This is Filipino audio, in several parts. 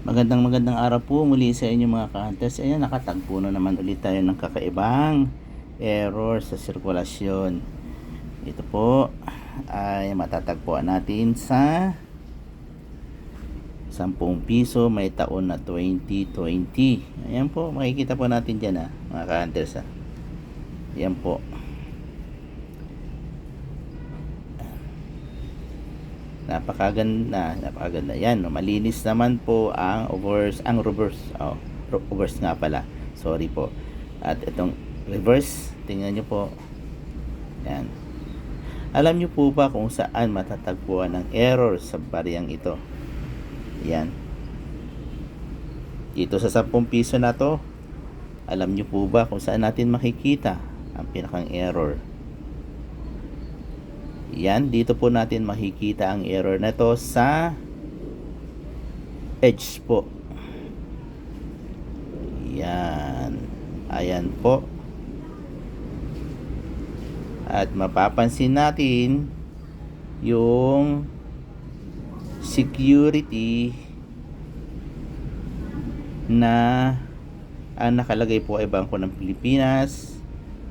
Magandang araw po muli sa inyo mga ka-hunters. Ayan, nakatagpo na naman ulit tayo ng kakaibang error sa sirkulasyon. Ito po ay matatagpuan natin sa 10 piso may taon na 2020. Ayan po, makikita po natin dyan mga ka-hunters Ayan po. Napakaganda yan, no? Malinis naman po ang reverse nga pala, sorry po. At itong reverse, tingnan nyo po yan. Alam nyo po ba kung saan matatagpuan ng error sa bariyang ito? Yan, dito sa 10 piso na to. Alam nyo po ba kung saan natin makikita ang pinakang error? Yan, dito po natin makikita ang error na to sa edge po. Yan, ayan po. At mapapansin natin yung security na ang nakalagay po ay Bangko ng Pilipinas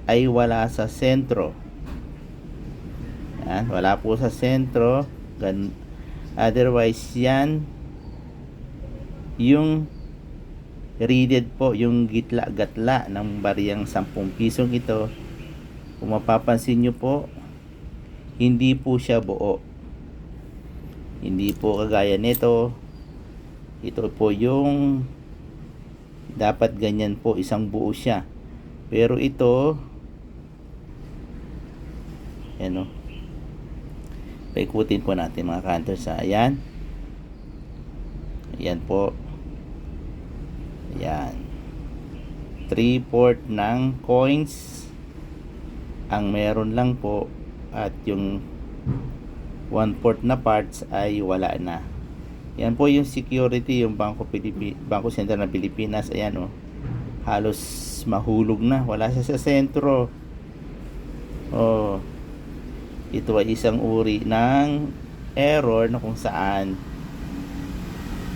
ay wala sa sentro. Yan, wala po sa sentro. Otherwise yan, yung readed po, yung gitla-gatla ng bariyang 10 pisong ito, kung mapapansin nyo po, hindi po siya buo. Hindi po kagaya nito. Ito po yung dapat ganyan po, isang buo siya. Pero ito, ano, paikutin po natin mga ka-hunters. Ayan. Ayan po. Ayan. 3/4 ng coins ang meron lang po, at yung 1/4 na parts ay wala na. Yan po yung security, yung Bangko Sentral ng Pilipinas. Ayan halos mahulog na, wala siya sa sentro. Ito ay isang uri ng error na kung saan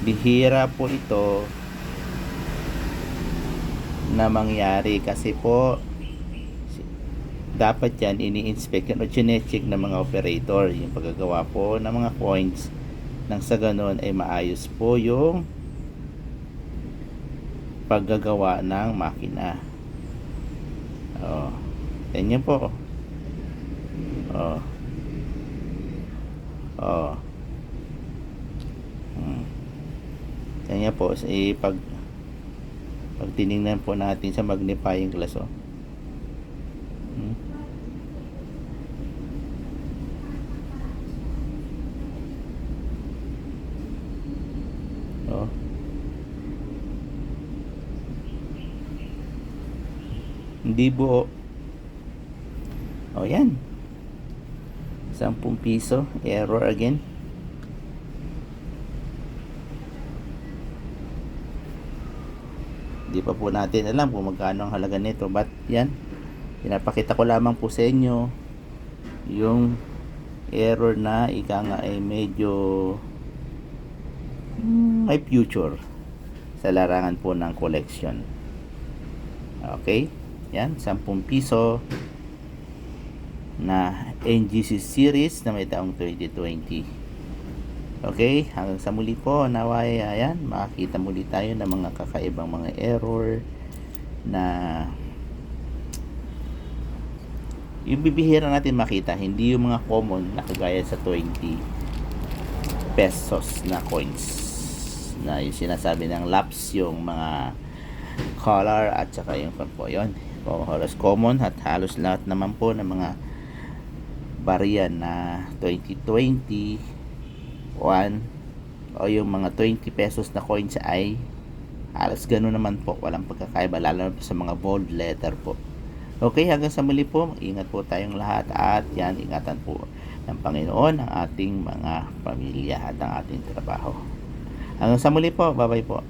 bihira po ito na mangyari, kasi po dapat yan ini-inspect o chine-check ng mga operator yung paggagawa po ng mga coins, nang sa ganon ay maayos po yung paggagawa ng makina. Ganyan po. Kanya po pag tiningnan po natin sa magnifying glass hindi buo. Yan, 10 piso error again. Hindi pa po natin alam kung magkano ang halaga nito, but yan, pinapakita ko lamang po sa inyo yung error na ika nga ay medyo may future sa larangan po ng collection. Okay, yan, 10 piso na NGC series na may taong 2020. Okay, hanggang sa muli po, naway ayan, makakita muli tayo ng mga kakaibang mga error na yung bibihira natin makita, hindi yung mga common na kagaya sa 20 pesos na coins na yung sinasabi ng laps, yung mga color at saka yung po yun, halos common at halos lahat naman po ng mga bariyan na 2020 o yung mga 20 pesos na coins ay halos gano'n naman po, walang pagkakaiba, lalo na sa mga bold letter po. Okay, hanggang sa muli po, ingat po tayong lahat, at yan, ingatan po ng Panginoon ang ating mga pamilya at ang ating trabaho. Hanggang sa muli po, bye bye po.